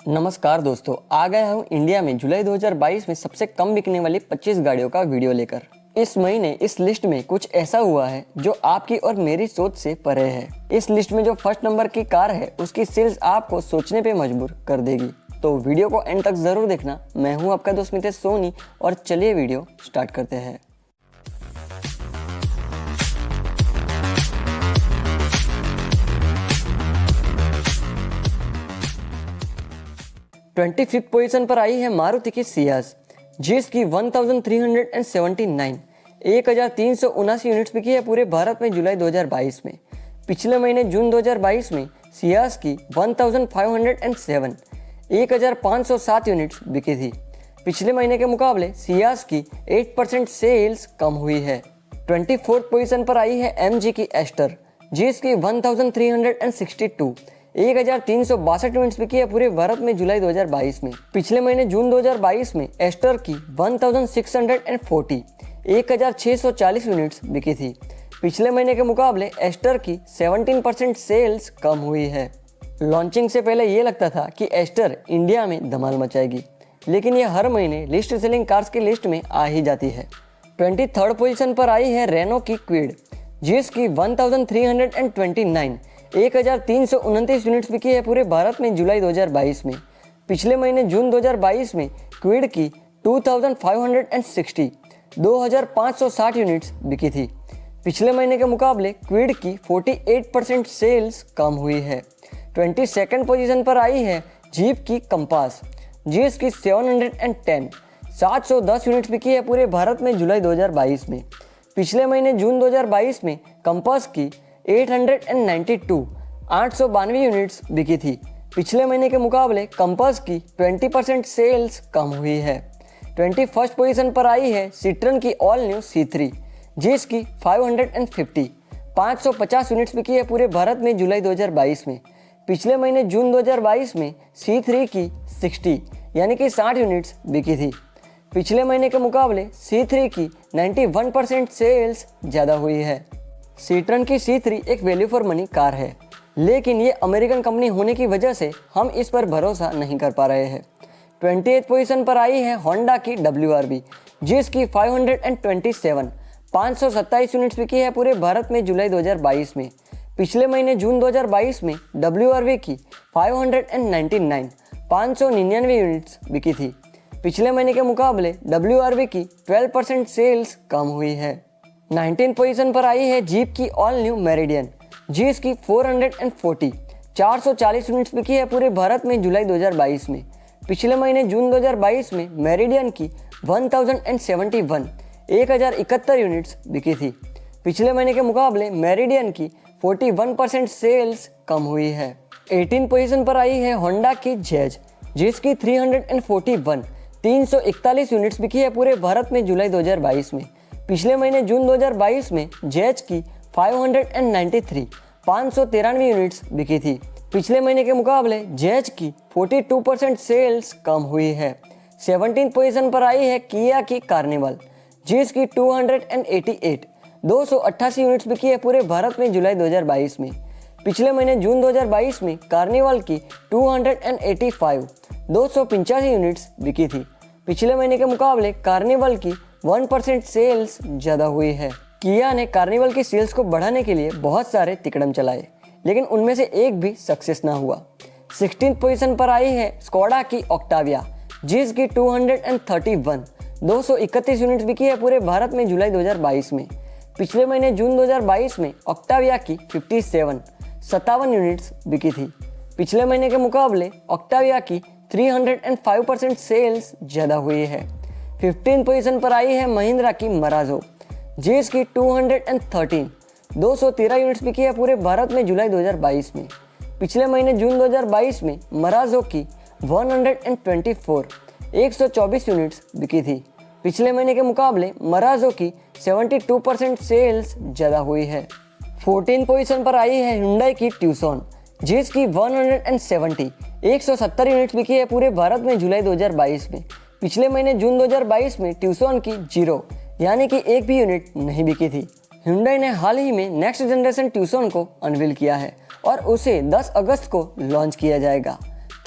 नमस्कार दोस्तों, आ गया हूँ इंडिया में जुलाई 2022 में सबसे कम बिकने वाली 25 गाड़ियों का वीडियो लेकर। इस महीने इस लिस्ट में कुछ ऐसा हुआ है जो आपकी और मेरी सोच से परे है। इस लिस्ट में जो फर्स्ट नंबर की कार है उसकी सेल्स आपको सोचने पे मजबूर कर देगी। तो वीडियो को एंड तक जरूर देखना। मैं हूँ आपका दोस्त मितेश सोनी और चलिए वीडियो स्टार्ट करते हैं। ट्वेंटी फिफ्थ पोजीशन पर आई है मारुति की सियाज, जिसकी 1379 1379 यूनिट्स बिकी है पूरे भारत में जुलाई 2022 में। पिछले महीने जून 2022 में सियाज की 1507 1507 यूनिट्स बिकी थी। पिछले महीने के मुकाबले सियाज की 8% सेल्स कम हुई है। 24th पोजीशन पर आई है MG की एस्टर, जिसकी 1362 1362 यूनिट्स बिकी है पूरे भारत में जुलाई 2022 में। पिछले महीने जून 2022 में एस्टर की 1640 1640 यूनिट्स बिकी थी। पिछले महीने के मुकाबले एस्टर की 17% सेल्स कम हुई है। लॉन्चिंग से पहले ये लगता था कि एस्टर इंडिया में धमाल मचाएगी, लेकिन ये हर महीने लिस्ट सेलिंग कार्स की लिस्ट में आ ही जाती है। 23rd पोजीशन पर आई है रेनो की क्विड, जिसकी 1329 1329 यूनिट्स बिकी है पूरे भारत में जुलाई 2022 में। पिछले महीने जून 2022 में क्विड की 2560 2560 यूनिट्स बिकी थी। पिछले महीने के मुकाबले क्विड की 48% सेल्स कम हुई है। 22nd पोजीशन पर आई है जीप की कंपास, जिसकी 710 यूनिट्स बिकी है पूरे भारत में जुलाई 2022 में। पिछले महीने जून 2022 में कंपास की 892 यूनिट्स बिकी थी। पिछले महीने के मुकाबले कंपास की 20% सेल्स कम हुई है। 21st पोजीशन पर आई है सिट्रन की ऑल न्यू C3, जिसकी 550 यूनिट्स बिकी है पूरे भारत में जुलाई 2022 में। पिछले महीने जून 2022 में C3 की 60 यानी कि 60 यूनिट्स बिकी थी। पिछले महीने के मुकाबले C3 की 91% सेल्स ज़्यादा हुई है। सिट्रन की C3 एक वैल्यू फॉर मनी कार है, लेकिन ये अमेरिकन कंपनी होने की वजह से हम इस पर भरोसा नहीं कर पा रहे हैं। 28th पोजीशन पर आई है होंडा की WRV, जिसकी 527 यूनिट्स बिकी है पूरे भारत में जुलाई 2022 में। पिछले महीने जून 2022 में WRV की 599 यूनिट्स बिकी थी। पिछले महीने के मुकाबले WRV की 12% सेल्स कम हुई है। 19th पोजीशन पर आई है जीप की ऑल न्यू मेरिडियन, जिसकी 440 यूनिट्स बिकी है पूरे भारत में जुलाई 2022 में। पिछले महीने जून 2022 में मेरिडियन की 1071 यूनिट्स बिकी थी। पिछले महीने के मुकाबले मेरिडियन की 41% सेल्स कम हुई है। 18th पोजीशन पर आई है होंडा की जैज, जिसकी 341 यूनिट्स बिकी है पूरे भारत में जुलाई 2022 में। पिछले महीने जून 2022 में जैज की 513 यूनिट्स बिकी थी। पिछले महीने के मुकाबले जैज की 42% सेल्स कम हुई है। 17th पोजीशन पर आई है किया की कार्निवल, जिसकी 288 यूनिट्स बिकी है पूरे भारत में जुलाई 2022 में। पिछले महीने जून 2022 में कार्निवल की 285 यूनिट्स बिकी थी। पिछले महीने के मुकाबले कार्निवल की 1% सेल्स ज़्यादा हुई है। किया ने कार्निवल की सेल्स को बढ़ाने के लिए बहुत सारे तिकड़म चलाए, लेकिन उनमें से एक भी सक्सेस ना हुआ। 16th पोजीशन पर आई है स्कोडा की ऑक्टाविया, जिसकी 231 यूनिट्स बिकी है पूरे भारत में जुलाई 2022 में। पिछले महीने जून 2022 में ऑक्टाविया की 57 यूनिट्स बिकी थी। पिछले महीने के मुकाबले ऑक्टाविया की 305% सेल्स ज़्यादा हुई है। 15th पोजीशन पर आई है महिंद्रा की मराजो, जिसकी 213 यूनिट्स बिकी है पूरे भारत में जुलाई 2022 में। पिछले महीने जून 2022 में मराजो की 124 यूनिट्स बिकी थी। पिछले महीने के मुकाबले मराजो की 72% सेल्स ज़्यादा हुई है। 14th पोजीशन पर आई है हुंडई की ट्यूसॉन, जिसकी 170 यूनिट्स बिकी है पूरे भारत में जुलाई 2022 में। पिछले महीने जून 2022 में ट्यूसॉन की 0 यानी कि एक भी यूनिट नहीं बिकी थी। Hyundai ने हाल ही में नेक्स्ट जनरेशन ट्यूसॉन को अनवील किया है और उसे 10 अगस्त को लॉन्च किया जाएगा।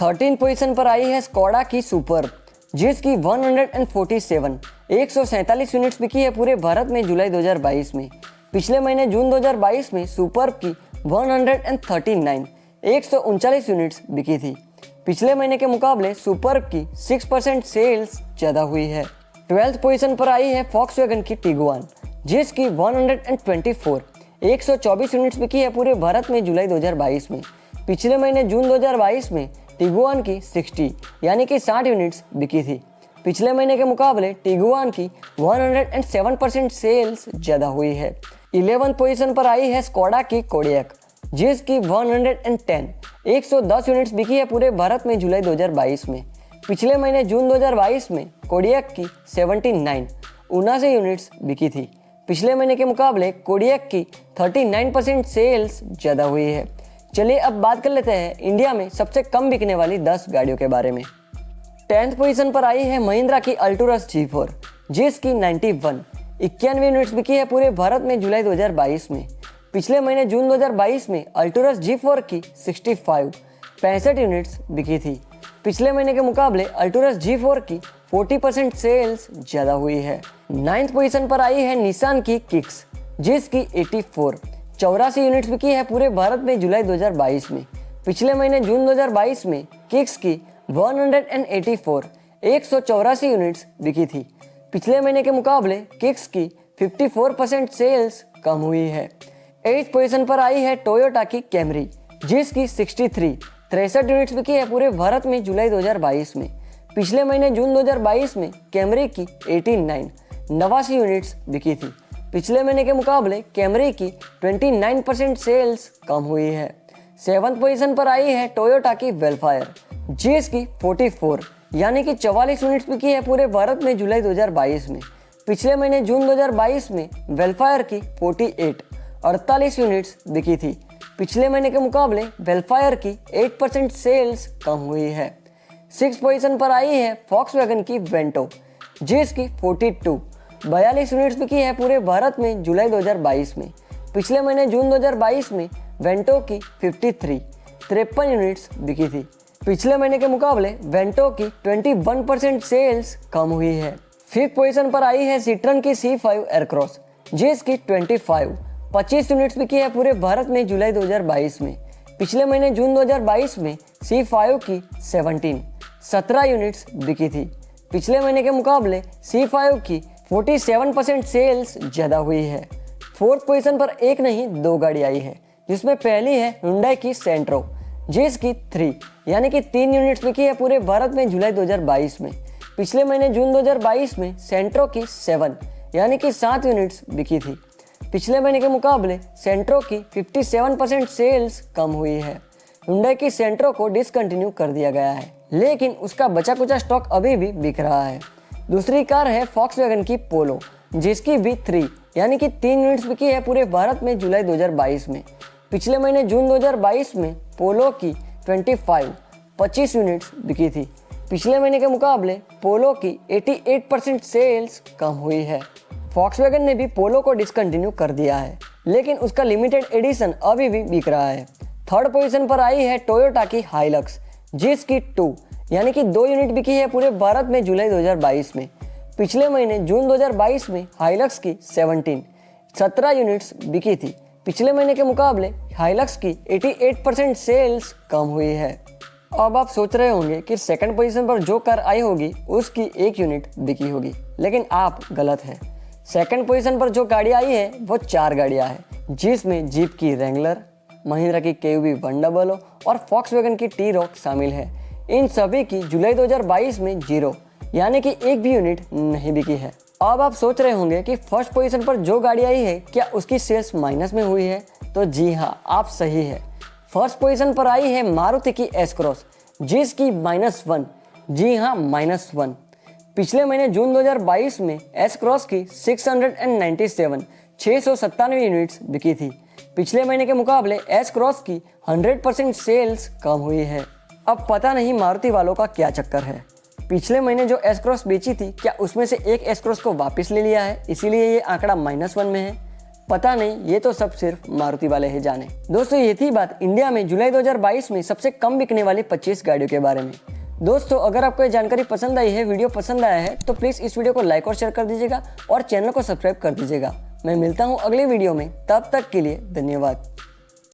13 पोजीशन पर आई है स्कोडा की सुपर, जिसकी 147 यूनिट्स बिकी है पूरे भारत में जुलाई 2022 में। पिछले महीने जून 2022 में सुपर की 139 यूनिट्स बिकी थी। पिछले महीने के मुकाबले सुपर की 6% सेल्स ज़्यादा हुई है। 12th पोजीशन पर आई है फॉक्सवैगन की टिगुआन, जिसकी 124 यूनिट्स बिकी है पूरे भारत में जुलाई 2022 में। पिछले महीने जून 2022 में टिगुआन की 60 यूनिट्स बिकी थी। पिछले महीने के मुकाबले टिगुआन की 107% सेल्स ज़्यादा हुई है। 11th पोजीशन पर आई है स्कोडा की कोडियक, जिसकी 110 यूनिट्स बिकी है पूरे भारत में जुलाई 2022 में। पिछले महीने जून 2022 में कोडियक की 79 यूनिट्स बिकी थी। पिछले महीने के मुकाबले कोडियक की 39% सेल्स ज़्यादा हुई है। चलिए अब बात कर लेते हैं इंडिया में सबसे कम बिकने वाली 10 गाड़ियों के बारे में। 10th पोजीशन पर आई है महिंद्रा की अल्टोरस G4, जिसकी 91 यूनिट्स बिकी है पूरे भारत में जुलाई 2022 में। पिछले महीने जून 2022 में अल्टोरस G4 की 65 यूनिट्स बिकी थी। पिछले महीने के मुकाबले अल्टोरस G4 की 40% सेल्स ज़्यादा हुई है। 9th पोजीशन पर आई है निसान की किक्स, जिसकी 84 यूनिट्स बिकी है पूरे भारत में जुलाई 2022 में। पिछले महीने जून 2022 में किक्स की 184 यूनिट्स बिकी थी। पिछले महीने के मुकाबले किक्स की 54% सेल्स कम हुई है। 8th पोजीशन पर आई है टोयोटा की कैमरी, जिसकी 63 यूनिट्स बिकी है पूरे भारत में जुलाई 2022 में। पिछले महीने जून 2022 में कैमरी की 89 यूनिट्स बिकी थी। पिछले महीने के मुकाबले कैमरी की 29% सेल्स कम हुई है। 7th पोजीशन पर आई है टोयोटा की वेलफायर, जिसकी 44 यूनिट्स बिकी है पूरे भारत में जुलाई 2022 में। पिछले महीने जून 2022 में वेलफायर की 48 यूनिट्स बिकी थी। पिछले महीने के मुकाबले वेलफायर की 8% सेल्स कम हुई है। 6th पोजीशन पर आई है फॉक्सवैगन की वेंटो, जिसकी 42 यूनिट्स बिकी है पूरे भारत में जुलाई 2022 में। पिछले महीने जून 2022 में वेंटो की 53 यूनिट्स बिकी थी। पिछले महीने के मुकाबले वेंटो की 21% सेल्स कम हुई है। 5th पोजीशन पर आई है सिट्रन की C5 एयरक्रॉस, जिसकी 25 यूनिट्स बिकी है पूरे भारत में जुलाई 2022 में। पिछले महीने जून 2022 में C5 की 17 यूनिट्स बिकी थी। पिछले महीने के मुकाबले C5 की 47% सेल्स ज़्यादा हुई है। 4th पोजीशन पर एक नहीं 2 गाड़ी आई है, जिसमें पहली है हुंडई की सेंट्रो, जिसकी 3 यूनिट्स बिकी है पूरे भारत में जुलाई 2022 में। पिछले महीने जून 2022 में सेंट्रो की 7 यूनिट्स बिकी थी। पिछले महीने के मुकाबले सेंट्रो की 57% सेल्स कम हुई है। हुंडई की सेंट्रो को डिसकंटिन्यू कर दिया गया है, लेकिन उसका बचा कुचा स्टॉक अभी भी बिक रहा है। दूसरी कार है फॉक्सवैगन की पोलो, जिसकी भी 3 यूनिट्स बिकी है पूरे भारत में जुलाई 2022 में। पिछले महीने जून 2022 में पोलो की 25 यूनिट्स बिकी थी। पिछले महीने के मुकाबले पोलो की 88% सेल्स कम हुई है। फॉक्सवैगन ने भी पोलो को डिसकंटिन्यू कर दिया है, लेकिन उसका लिमिटेड एडिशन अभी भी बिक रहा है। 3rd पोजीशन पर आई है टोयोटा की हाइलक्स, जिसकी 2 यूनिट बिकी है पूरे भारत में जुलाई 2022 में। पिछले महीने जून 2022 में हाइलक्स की 17 यूनिट्स बिकी थी। पिछले महीने के मुकाबले हाइलक्स की 88% सेल्स कम हुई है। अब आप सोच रहे होंगे कि 2nd पोजीशन पर जो कार आई होगी उसकी 1 यूनिट बिकी होगी, लेकिन आप गलत हैं। 2nd पोजीशन पर जो गाड़ी आई है वो 4 गाड़ियाँ हैं, जिसमें जीप की रेंगलर, महिंद्रा की KUV 100 और फॉक्सवैगन की T-Roc शामिल है। इन सभी की जुलाई 2022 में 0 यानी कि 1 भी यूनिट नहीं बिकी है। अब आप सोच रहे होंगे कि 1st पोजीशन पर जो गाड़ी आई है क्या उसकी सेल्स माइनस में हुई है, तो जी हाँ, आप सही है। 1st पोजीशन पर आई है मारुति की S-Cross, जिसकी -1, जी हाँ -1। पिछले महीने जून 2022 में S-Cross की 697 यूनिट्स बिकी थी। पिछले महीने के मुकाबले S-Cross की 100% सेल्स कम हुई है। अब पता नहीं मारुति वालों का क्या चक्कर है। पिछले महीने जो S-Cross बेची थी क्या उसमें से एक S-Cross को वापस ले लिया है, इसीलिए ये आंकड़ा -1 में है। पता नहीं, ये तो सब सिर्फ मारुति वाले ही जाने। दोस्तों ये थी बात इंडिया में जुलाई 2022 में सबसे कम बिकने वाली 25 गाड़ियों के बारे में। दोस्तों अगर आपको ये जानकारी पसंद आई है, वीडियो पसंद आया है तो प्लीज़ इस वीडियो को लाइक और शेयर कर दीजिएगा और चैनल को सब्सक्राइब कर दीजिएगा। मैं मिलता हूँ अगले वीडियो में, तब तक के लिए धन्यवाद।